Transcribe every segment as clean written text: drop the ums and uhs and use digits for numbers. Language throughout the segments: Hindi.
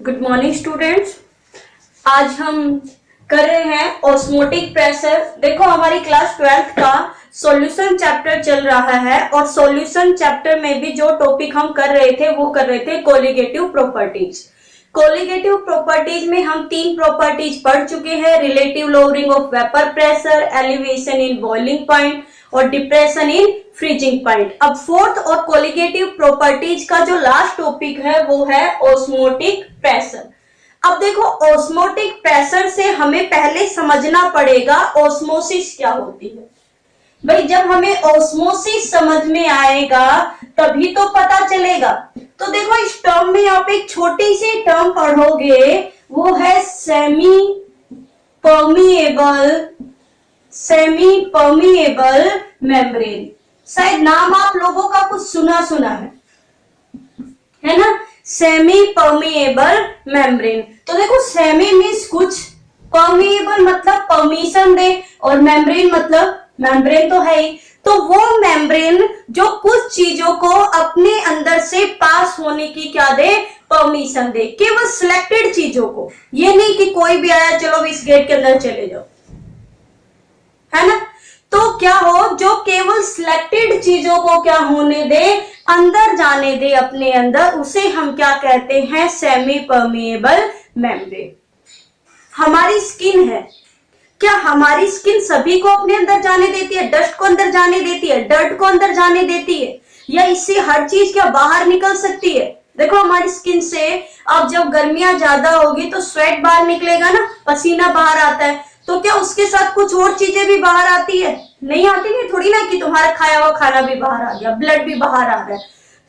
Good morning students. आज हम कर रहे हैं ऑस्मोटिक प्रेशर। देखो हमारी क्लास 12th का सॉल्यूशन चैप्टर चल रहा है और सॉल्यूशन चैप्टर में भी जो टॉपिक हम कर रहे थे वो कर रहे थे कोलिगेटिव प्रॉपर्टीज। कोलिगेटिव प्रॉपर्टीज में हम 3 प्रॉपर्टीज पढ़ चुके हैं, relative lowering of vapour pressure, elevation in boiling point और डिप्रेशन इन फ्रीजिंग पॉइंट। अब फोर्थ और कोलिगेटिव प्रॉपर्टीज का जो लास्ट टॉपिक है वो है ऑस्मोटिक प्रेशर। अब देखो ऑस्मोटिक प्रेशर से हमें पहले समझना पड़ेगा ऑस्मोसिस क्या होती है। भाई जब हमें ऑस्मोसिस समझ में आएगा तभी तो पता चलेगा। तो देखो इस टर्म में आप एक छोटी सी टर्म पढ़ोगे, वो है सेमी परमिएबल मेम्ब्रेन। शायद नाम आप लोगों का कुछ सुना है ना, सेमी परमिएबल मेम्ब्रेन। तो देखो सेमी मीन्स कुछ, परमिएबल मतलब परमिशन दे और मेम्ब्रेन मतलब मेम्ब्रेन तो है ही। तो वो मेम्ब्रेन जो कुछ चीजों को अपने अंदर से पास होने की क्या दे, परमिशन दे, केवल सिलेक्टेड चीजों को। ये नहीं कि कोई भी आया चलो इस गेट के अंदर चले जाओ, है ना। तो क्या हो, जो केवल सिलेक्टेड चीजों को क्या होने दे, अंदर जाने दे अपने अंदर, उसे हम क्या कहते हैं, सेमी परमिएबल मेम्ब्रेन। हमारी स्किन है, क्या हमारी स्किन सभी को अपने अंदर जाने देती है? डस्ट को अंदर जाने देती है, डर्ट को अंदर जाने देती है, या इससे हर चीज क्या बाहर निकल सकती है? देखो हमारी स्किन से अब जब गर्मियां ज्यादा होगी तो स्वेट बाहर निकलेगा ना, पसीना बाहर आता है, तो क्या उसके साथ कुछ और चीजें भी बाहर आती है? नहीं आती है, थोड़ी ना कि तुम्हारा खाया हुआ खाना भी बाहर आ गया, ब्लड भी बाहर आ रहा है।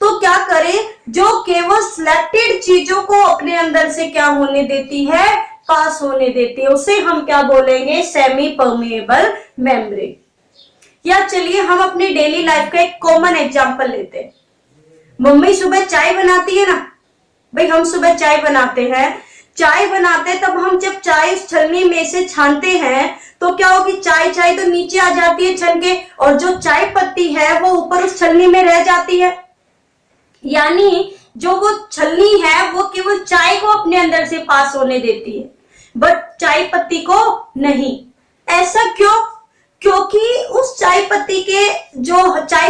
तो क्या करे, जो केवल सिलेक्टेड चीजों को अपने अंदर से क्या होने देती है, पास होने देती है, उसे हम क्या बोलेंगे, सेमी परमिएबल मेम्ब्रेन। या चलिए हम अपने डेली लाइफ का एक कॉमन एग्जांपल लेते हैं। मम्मी सुबह चाय बनाती है ना, भाई हम सुबह चाय बनाते हैं, तब हम जब चाय उस छलनी में से छानते हैं तो क्या होगी, चाय तो नीचे आ जाती है छन के, और जो चाय पत्ती है वो ऊपर उस छलनी में रह जाती है। यानी जो वो छलनी है वो केवल चाय को अपने अंदर से पास होने देती है, बट चाय पत्ती को नहीं। ऐसा क्यों? क्योंकि उस चाय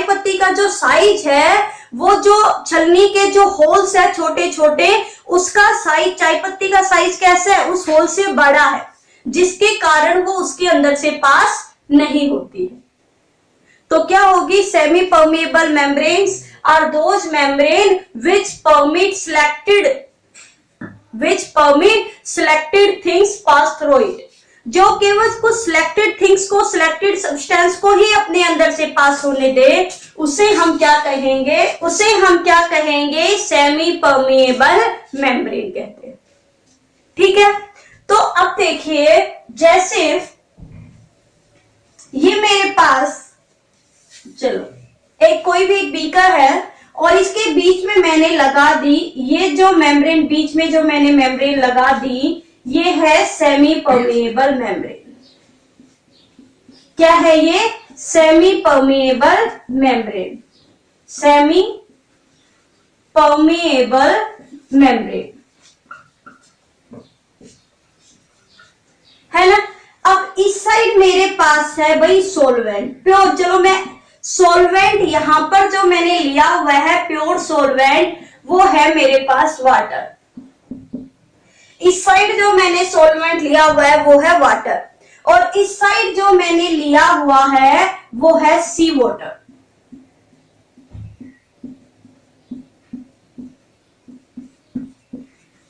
पत्ती का जो साइज है, वो जो छलनी के जो होल्स है छोटे छोटे, उसका साइज, चाय पत्ती का साइज कैसा है, उस होल से बड़ा है, जिसके कारण वो उसके अंदर से पास नहीं होती है। तो क्या होगी, semi permeable membranes are those membrane which permit selected things pass through it। जो केवल कुछ सिलेक्टेड थिंग्स को, सिलेक्टेड सब्सटेंस को ही अपने अंदर से पास होने दे, उसे हम क्या कहेंगे, सेमी परमिएबल मेम्ब्रेन कहते हैं। ठीक है, तो अब देखिए, जैसे ये मेरे पास, चलो कोई भी एक बीकर है और इसके बीच में मैंने लगा दी, ये जो मेम्ब्रेन, बीच में जो मैंने मेम्ब्रेन लगा दी, ये है सेमी परमिएबल मेम्ब्रेन। क्या है ये? Semi permeable membrane, semi permeable membrane, है ना। अब इस साइड मेरे पास है भाई सॉल्वेंट, प्योर। चलो मैं सॉल्वेंट यहां पर जो मैंने लिया हुआ है प्योर सॉल्वेंट, वो है मेरे पास वाटर। इस साइड जो मैंने सॉल्वेंट लिया हुआ है वो है वाटर, और इस साइड जो मैंने लिया हुआ है वो है सी वाटर।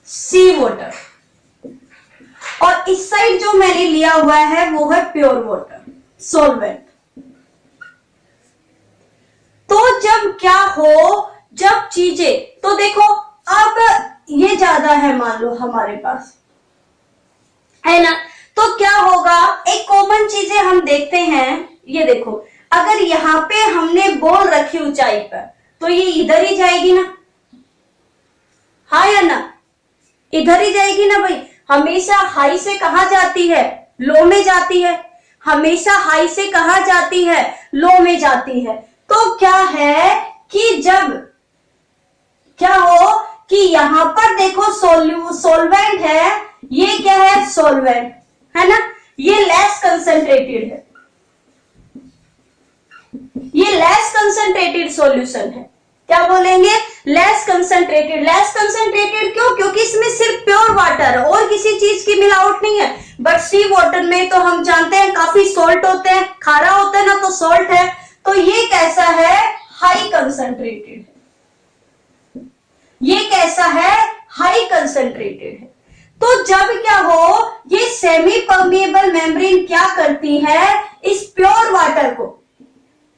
सी वाटर। और इस साइड जो मैंने लिया हुआ है वो है प्योर वाटर, सॉल्वेंट। तो जब क्या हो, जब चीजें, तो देखो अब ये ज्यादा है मान लो हमारे पास, है ना, तो क्या होगा, एक कॉमन चीजें हम देखते हैं। ये देखो, अगर यहाँ पे हमने बॉल रखी ऊंचाई पर तो ये इधर ही जाएगी ना, हाँ या ना, इधर ही जाएगी ना भाई। हमेशा हाई से कहा जाती है, लो में जाती है, हमेशा हाई से कहा जाती है, लो में जाती है। तो क्या है कि जब क्या हो कि यहां पर देखो सोलवेंट है, ये क्या है, सोलवेंट है ना, ये लेस कंसंट्रेटेड है, ये लेस कंसंट्रेटेड सॉल्यूशन है। क्या बोलेंगे, लेस कंसंट्रेटेड। लेस कंसंट्रेटेड क्यों, क्योंकि इसमें सिर्फ प्योर वाटर है और किसी चीज की मिलावट नहीं है। बट सी वाटर में तो हम जानते हैं काफी सॉल्ट होते हैं, खारा होता है ना, तो सॉल्ट है। तो ये कैसा है, हाई कंसंट्रेटेड है, ये कैसा है, हाई कंसंट्रेटेड है। तो जब क्या हो, ये सेमी परमिएबल मेम्ब्रेन क्या करती है, इस प्योर वाटर को,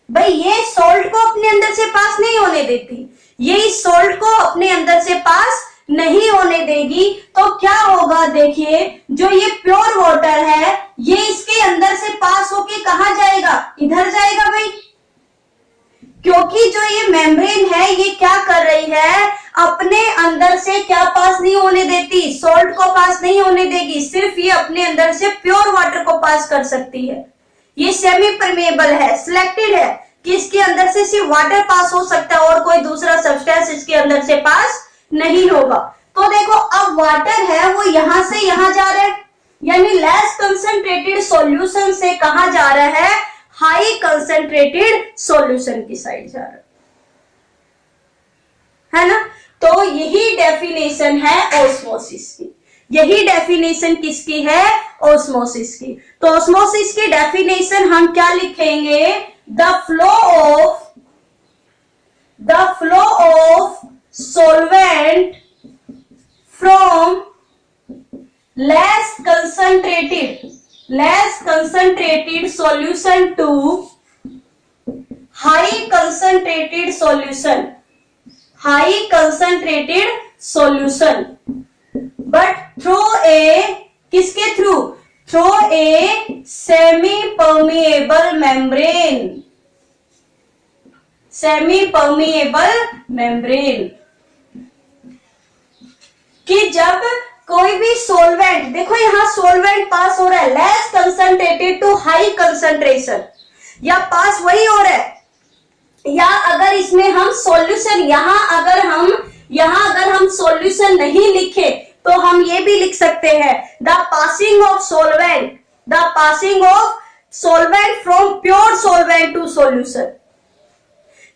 भाई ये सॉल्ट को अपने अंदर से पास नहीं होने देती, ये इस सॉल्ट को अपने अंदर से पास नहीं होने देगी। तो क्या होगा, देखिए जो ये प्योर वाटर है, ये इसके अंदर से पास होके कहां जाएगा, इधर जाएगा भाई, क्योंकि जो ये मेम्ब्रेन है ये क्या कर रही है, अपने अंदर से क्या पास नहीं होने देती, सॉल्ट को पास नहीं होने देगी, सिर्फ ये अपने अंदर से प्योर वाटर को पास कर सकती है। ये सेमी परमेबल है, सिलेक्टेड है कि इसके अंदर से सिर्फ वाटर पास हो सकता है और कोई दूसरा सब्सटेंस इसके अंदर से पास नहीं होगा। तो देखो अब वाटर है वो यहां से यहां जा रहा है, यानी लेस कंसंट्रेटेड सॉल्यूशन से कहां जा रहा है, हाई कंसंट्रेटेड सॉल्यूशन की साइड जा रहा है ना। तो यही डेफिनेशन है ऑस्मोसिस की, यही डेफिनेशन किसकी है, ऑस्मोसिस की। तो ऑस्मोसिस की डेफिनेशन हम क्या लिखेंगे, the flow of solvent from less concentrated solution to high concentrated solution but through a किसके through, through a semi permeable membrane कि जब कोई भी सोलवेंट, देखो यहां सोलवेंट पास हो रहा है less concentrated to high concentration, या पास वही हो रहा है, या अगर इसमें हम सॉल्यूशन यहां अगर हम सॉल्यूशन नहीं लिखे तो हम ये भी लिख सकते हैं, the passing of solvent from pure solvent to solution,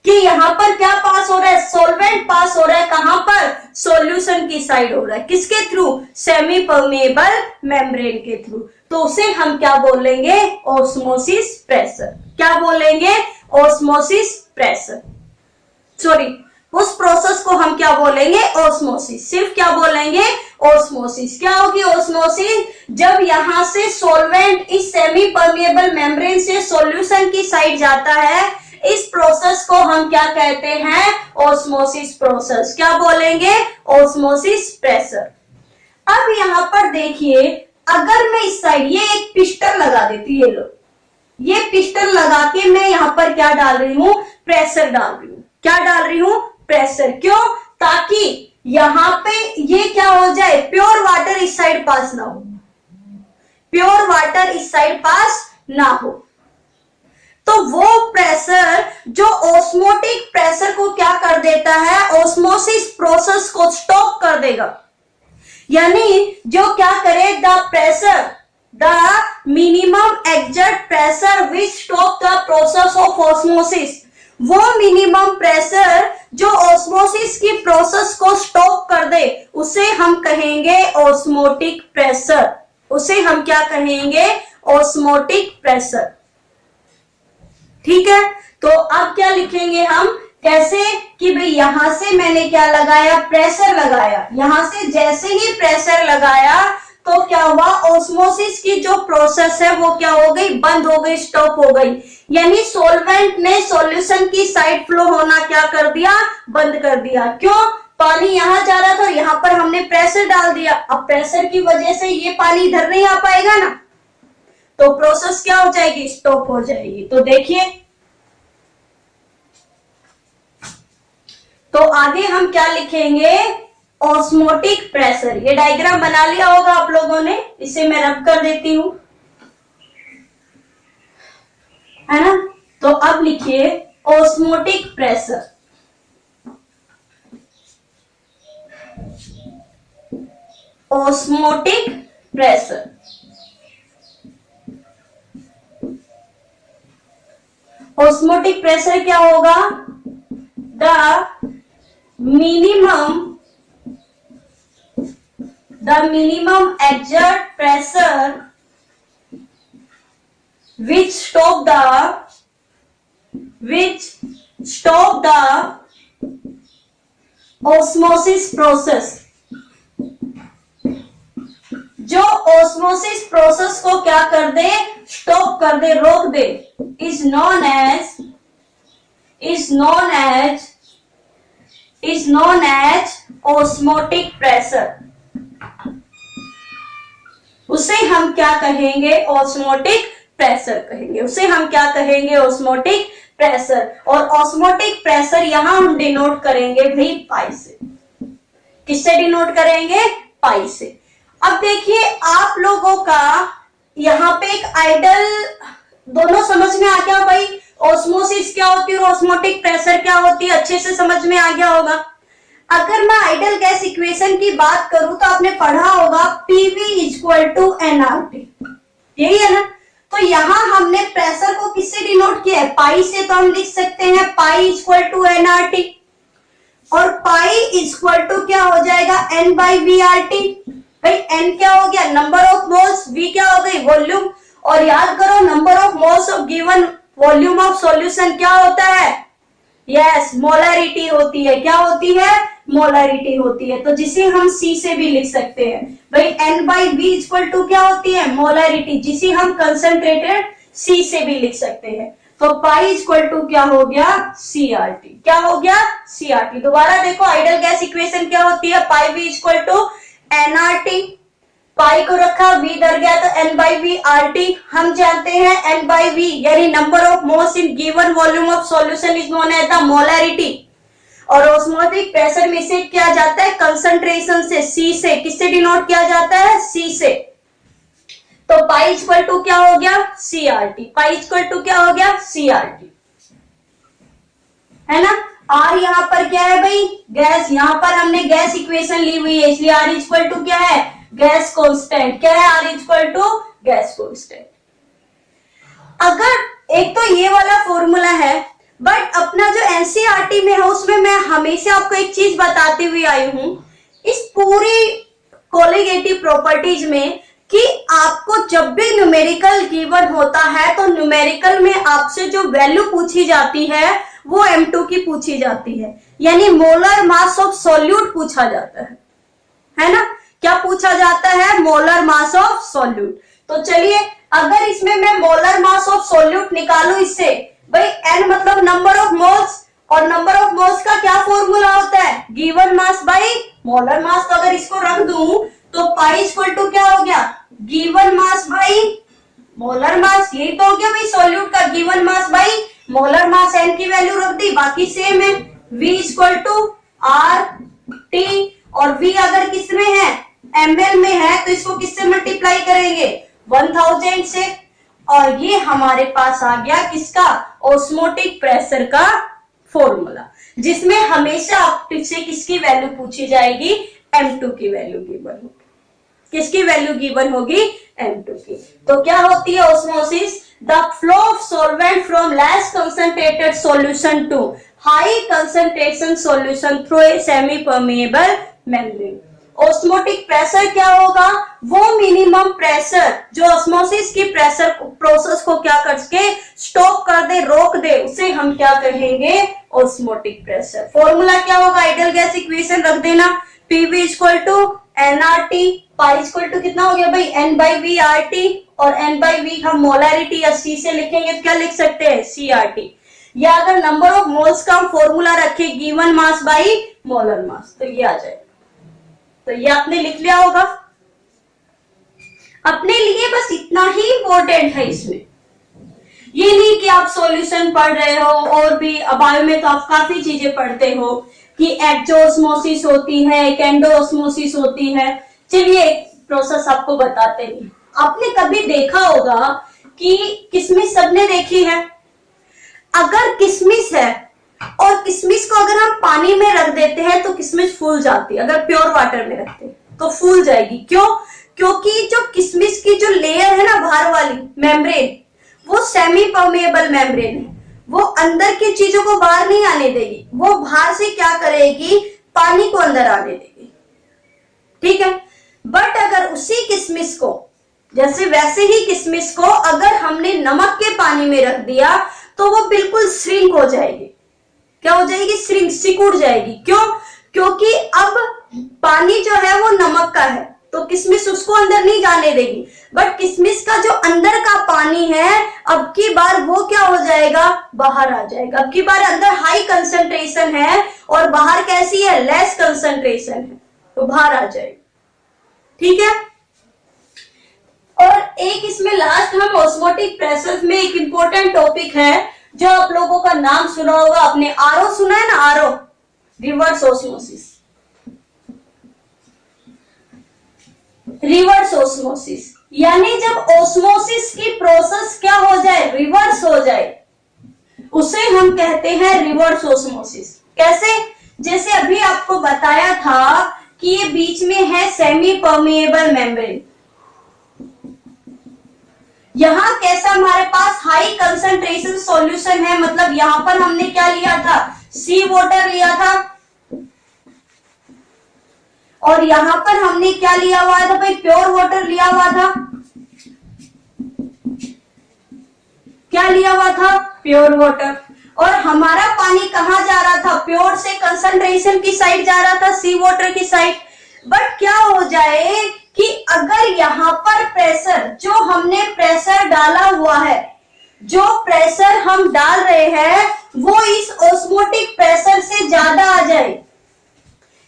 कि यहां पर क्या पास हो रहा है, सॉल्वेंट पास हो रहा है, कहां पर, सॉल्यूशन की साइड हो रहा है, किसके थ्रू, सेमी परमेबल मेम्ब्रेन के थ्रू। तो उसे हम क्या बोलेंगे, ऑस्मोसिस प्रेशर। क्या बोलेंगे, ऑस्मोसिस प्रेशर, सॉरी उस प्रोसेस को हम क्या बोलेंगे, ऑस्मोसिस। सिर्फ क्या बोलेंगे, ऑस्मोसिस। क्या होगी ऑस्मोसिस, जब यहां से सॉल्वेंट इस सेमी परमेबल मेम्ब्रेन से सॉल्यूशन की साइड जाता है, इस प्रोसेस को हम क्या कहते हैं, ऑस्मोसिस प्रोसेस। क्या बोलेंगे, ऑस्मोसिस प्रेशर। अब यहां पर देखिए, अगर मैं इस साइड ये एक पिस्टन लगा देती, ये लो, ये पिस्टन लगा के मैं यहां पर क्या डाल रही हूं, प्रेशर डाल रही हूं। क्या डाल रही हूं, प्रेशर। क्यों, ताकि यहां पे ये क्या हो जाए, प्योर वाटर इस साइड पास ना हो, प्योर वाटर इस साइड पास ना हो। तो वो प्रेशर जो ऑस्मोटिक प्रेशर को क्या कर देता है, ऑस्मोसिस प्रोसेस को स्टॉप कर देगा। यानी जो क्या करे, the minimum exert pressure which stop the process of osmosis, वो मिनिमम प्रेशर जो ऑस्मोसिस की प्रोसेस को स्टॉप कर दे, उसे हम कहेंगे ऑस्मोटिक प्रेशर। उसे हम क्या कहेंगे, ऑस्मोटिक प्रेशर। ठीक है, तो अब क्या लिखेंगे हम, कैसे कि भाई यहां से मैंने क्या लगाया, प्रेशर लगाया, यहां से जैसे ही प्रेशर लगाया तो क्या हुआ, ऑस्मोसिस की जो प्रोसेस है वो क्या हो गई, बंद हो गई, स्टॉप हो गई। यानी सॉल्वेंट ने सॉल्यूशन की साइड फ्लो होना क्या कर दिया, बंद कर दिया। क्यों, पानी यहां जा रहा था, यहां पर हमने प्रेशर डाल दिया, अब प्रेशर की वजह से ये पानी इधर नहीं आ पाएगा ना, तो प्रोसेस क्या हो जाएगी, स्टॉप हो जाएगी। तो देखिए, तो आगे हम क्या लिखेंगे, ऑस्मोटिक प्रेशर। ये डायग्राम बना लिया होगा आप लोगों ने, इसे मैं रब कर देती हूं, है ना। तो अब लिखिए osmotic pressure. Osmotic pressure. Osmotic pressure क्या होगा? The minimum exert pressure which stop the osmosis process, जो ऑस्मोसिस प्रोसेस को क्या कर दे? स्टॉप कर दे, रोक दे, is known as osmotic pressure. उसे हम क्या कहेंगे? ऑस्मोटिक प्रेशर कहेंगे। उसे हम क्या कहेंगे? Osmotic pressure. और ऑस्मोटिक प्रेशर यहां हम डिनोट करेंगे भाई पाई से। किससे डिनोट करेंगे? पाई से। अब देखिए आप लोगों का यहाँ पे एक आइडल, दोनों समझ में आ गया भाई? ऑस्मोसिस क्या होती है और ऑस्मोटिक प्रेशर क्या होती है, अच्छे से समझ में आ गया होगा। अगर मैं आइडल गैस इक्वेशन की बात करूं तो आपने पढ़ा होगा PV इक्वल टू nRT, यही है ना? तो यहां हमने प्रेशर को किससे डिनोट किया है? पाई से। तो हम लिख सकते हैं पाई इक्वल टू nRT, और पाई इक्वल टू क्या हो जाएगा? N by VRT। भाई n क्या हो गया? नंबर ऑफ मोल्स, V क्या हो गई? वॉल्यूम। और याद करो number of moles of given volume of solution क्या होता है? यस, मोलैरिटी होती है। क्या होती है? मोलैरिटी होती है। तो जिसे हम C से भी लिख सकते हैं भाई N by V equal to क्या होती है? मोलैरिटी, जिसे हम कंसंट्रेटेड C से भी लिख सकते हैं। तो पाई इक्वल टू क्या हो गया? CRT। क्या हो गया? CRT। दोबारा देखो आइडल गैस इक्वेशन क्या होती है? पाई V इक्वल टू nRT। पाई को रखा, V इधर गया तो N बाई V RT। हम जानते हैं N बाई V यानी number of moles in given volume of solution is known as the molarity. और ऑस्मोटिक प्रेशर में से किया जाता है कंसंट्रेशन से, C से। किससे डिनोट किया जाता है? C से। तो पाई इक्वल टू क्या हो गया? CRT। पाई इक्वल टू क्या हो गया? CRT, है ना? R यहां पर क्या है भाई? गैस। यहां पर हमने गैस इक्वेशन ली हुई है, इसलिए R इक्वल टू क्या है? Gas constant. क्या है? R equal to gas constant. अगर एक तो ये वाला फॉर्मूला है, बट अपना जो एनसीईआरटी में है उसमें मैं हमेशा आपको एक चीज बताती हुई आई हूं इस पूरी कोलिगेटिव प्रॉपर्टीज में कि आपको जब भी न्यूमेरिकल गिवन होता है तो न्यूमेरिकल में आपसे जो वैल्यू पूछी जाती है वो M2 की पूछी जाती है, यानी मोलर मास ऑफ सॉल्यूट पूछा जाता है ना? क्या पूछा जाता है? Molar mass of solute. तो चलिए अगर इसमें मैं मोलर मास ऑफ सॉल्यूट निकालू इससे, भाई N मतलब नंबर ऑफ मोल्स, और नंबर ऑफ मोल्स का क्या फॉर्मूला होता है? Given mass by molar mass. तो अगर इसको रख दूं तो पाई इक्वल टू क्या हो गया? Given mass by molar mass. यही तो हो गया भाई सॉल्यूट का given mass by molar mass. N की वैल्यू रख दी, बाकी सेम है। V इक्वल टू RT, और V अगर किस में है? ml में है, तो इसको किससे मल्टीप्लाई करेंगे? 1000 से। और ये हमारे पास आ गया किसका? ऑस्मोटिक प्रेशर का फॉर्मूला, जिसमें हमेशा आपसे किसकी वैल्यू पूछी जाएगी? M2 की वैल्यू गिवन होगी। किसकी वैल्यू गिवन होगी? M2 की। तो क्या होती है osmosis? The flow of solvent from less concentrated solution to high concentration solution through a semi permeable membrane. Osmotic pressure क्या होगा? वो मिनिमम प्रेशर जो ऑस्मोसिस की प्रेशर प्रोसेस को क्या करके स्टॉप कर दे, रोक दे, उसे हम क्या कहेंगे? Osmotic pressure. फॉर्मूला क्या होगा? आइडियल गैस इक्वेशन रख देना, PV equal to nRT। Pi equal to कितना हो गया भाई? N बाई V RT, और N बाई V हम मोलैरिटी या C से लिखेंगे तो क्या लिख सकते हैं? CRT। या अगर नंबर ऑफ मोल्स का हम फॉर्मूला रखे given mass by molar mass, तो ये आ जाएगा। तो ये आपने लिख लिया होगा अपने लिए। बस इतना ही इंपॉर्टेंट है इसमें, ये नहीं कि आप सॉल्यूशन पढ़ रहे हो, और भी बायो में तो आप काफी चीजें पढ़ते हो कि एक्जोस्मोसिस होती है, कैंडोस्मोसिस होती है। चलिए प्रोसेस आपको बताते हैं। आपने कभी देखा होगा कि किशमिश सबने देखी है। अगर किशमिश है और किशमिश को अगर हम पानी में रख देते हैं तो किशमिश फूल जाती है, अगर प्योर वाटर में रखते हैं। तो फूल जाएगी। क्यों? क्योंकि जो किशमिश की जो लेयर है ना बाहर वाली मेम्ब्रेन, वो सेमी परमेएबल मेम्ब्रेन है, वो अंदर की चीजों को बाहर नहीं आने देगी, वो बाहर से क्या करेगी, पानी को अंदर आने देगी। ठीक है। बट अगर उसी किशमिश को, जैसे वैसे ही किशमिश को अगर हमने नमक के पानी में रख दिया तो वो बिल्कुल श्रिंक हो जाएगी। क्या हो जाएगी? श्रिंक, सिकुड़ जाएगी। क्यों? क्योंकि अब पानी जो है वो नमक का है, तो किशमिश उसको अंदर नहीं जाने देगी। बट किशमिश का जो अंदर का पानी है, अब की बार वो क्या हो जाएगा, बाहर आ जाएगा। अब की बार अंदर हाई कंसंट्रेशन है और बाहर कैसी है, लेस कंसंट्रेशन है, तो बाहर आ जाएगा। ठीक है। और एक इसमें लास्ट हम ऑस्मोटिक प्रेशर में एक इंपॉर्टेंट टॉपिक है जो आप लोगों का नाम सुना होगा, आपने आरओ सुना है ना, RO, reverse osmosis. Reverse osmosis यानी जब ऑस्मोसिस की प्रोसेस क्या हो जाए, रिवर्स हो जाए, उसे हम कहते हैं रिवर्स ऑस्मोसिस। कैसे? जैसे अभी आपको बताया था कि ये बीच में है सेमी परमेएबल मेम्ब्रेन। यहां कैसा हमारे पास हाई कंसंट्रेशन सॉल्यूशन है, मतलब यहां पर हमने क्या लिया था, सी वाटर लिया था, और यहां पर हमने क्या लिया हुआ था भाई, प्योर वाटर लिया हुआ था। क्या लिया हुआ था, प्योर वाटर। और हमारा पानी कहां जा रहा था, प्योर से कंसंट्रेशन की साइड जा रहा था, सी वाटर की साइड। बट क्या हो जाए कि अगर यहां पर प्रेशर, जो हमने प्रेशर डाला हुआ है, जो प्रेशर हम डाल रहे हैं वो इस ऑस्मोटिक प्रेशर से ज्यादा आ जाए,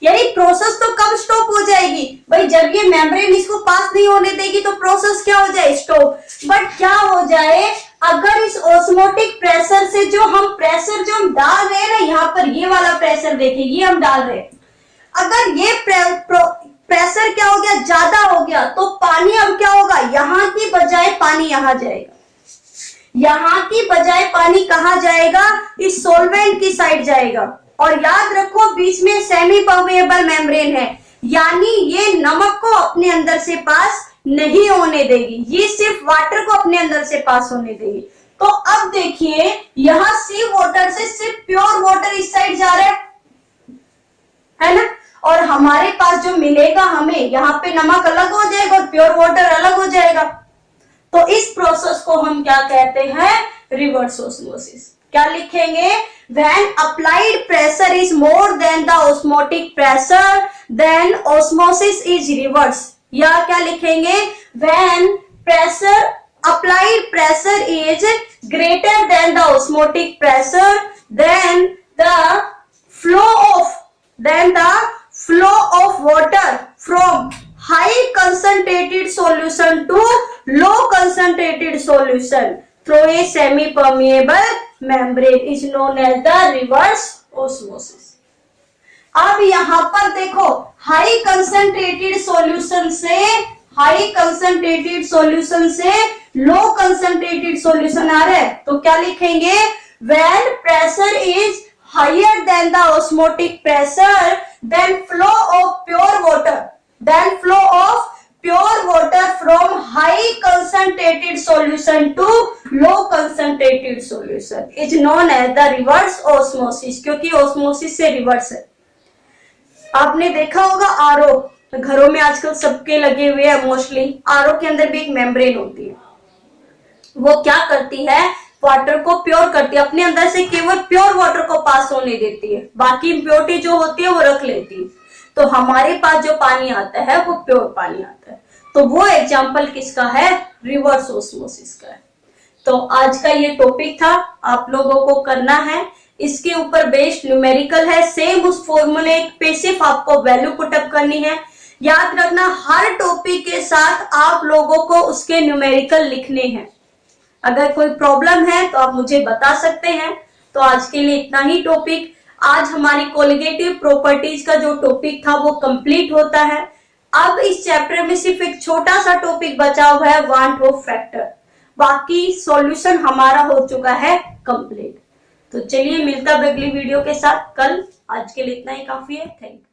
यानी प्रोसेस तो कब स्टॉप हो जाएगी भाई, जब ये मेम्ब्रेन इसको पास नहीं होने देगी तो प्रोसेस क्या हो जाए, स्टॉप। बट क्या हो जाए, अगर इस ऑस्मोटिक प्रेशर से जो हम डाल रहे हैं ना, यहाँ पर ये वाला प्रेशर देखिए, ये हम डाल रहे हैं, अगर ये प्रेशर क्या हो गया, ज्यादा हो गया, तो पानी अब क्या होगा, यहां की बजाय पानी यहां जाएगा, यहां की बजाय पानी कहां जाएगा, इस सॉल्वेंट की साइड जाएगा। और याद रखो बीच में सेमी परमेएबल मेम्ब्रेन है, यानी ये नमक को अपने अंदर से पास नहीं होने देगी, ये सिर्फ वाटर को अपने अंदर से पास होने देगी। तो अब देखिए यहां सी वाटर से सिर्फ प्योर वाटर इस साइड जा रहा है ना, और हमारे पास जो मिलेगा हमें, यहाँ पे नमक अलग हो जाएगा और प्योर वाटर अलग हो जाएगा। तो इस प्रोसेस को हम क्या कहते हैं, रिवर्स ऑस्मोसिस। क्या लिखेंगे, when applied pressure is more than the osmotic pressure then osmosis is reverse, या क्या लिखेंगे, when applied pressure is greater than the osmotic pressure then the flow of water from high concentrated solution to low concentrated solution through a semi permeable membrane is known as the reverse osmosis। अब यहां पर देखो हाई कंसंट्रेटेड सॉल्यूशन से लो कंसंट्रेटेड सॉल्यूशन आ रहा है, तो क्या लिखेंगे, when pressure is higher than the osmotic pressure then flow of pure water from high concentrated solution to low concentrated solution is known as the reverse osmosis, क्योंकि osmosis से रिवर्स है। आपने देखा होगा आरओ, घरों में आजकल सबके लगे हुए हैं मोस्टली, आरओ के अंदर भी एक मेम्ब्रेन होती है, वो क्या करती है, वाटर को प्योर करती है, अपने अंदर से केवल प्योर वाटर को पास होने देती है, बाकी इम्प्योरिटी जो होती है वो रख लेती है। तो हमारे पास जो पानी आता है वो प्योर पानी आता है, तो वो एग्जाम्पल किसका है, रिवर्स ऑस्मोसिस का है। तो आज का ये टॉपिक था, आप लोगों को करना है, इसके ऊपर बेस्ड न्यूमेरिकल है, सेम उस फॉर्मूले पे सिर्फ आपको वैल्यू पुटअप करनी है। याद रखना हर टॉपिक के साथ आप लोगों को उसके न्यूमेरिकल लिखने हैं। अगर कोई प्रॉब्लम है तो आप मुझे बता सकते हैं। तो आज के लिए इतना ही टॉपिक। आज हमारी कोलिगेटिव प्रॉपर्टीज का जो टॉपिक था वो कंप्लीट होता है। अब इस चैप्टर में सिर्फ एक छोटा सा टॉपिक बचा हुआ है, वान ऑफ फैक्टर, बाकी सॉल्यूशन हमारा हो चुका है कंप्लीट। तो चलिए मिलता है अगली वीडियो के साथ कल। आज के लिए इतना ही काफी है। Thank you.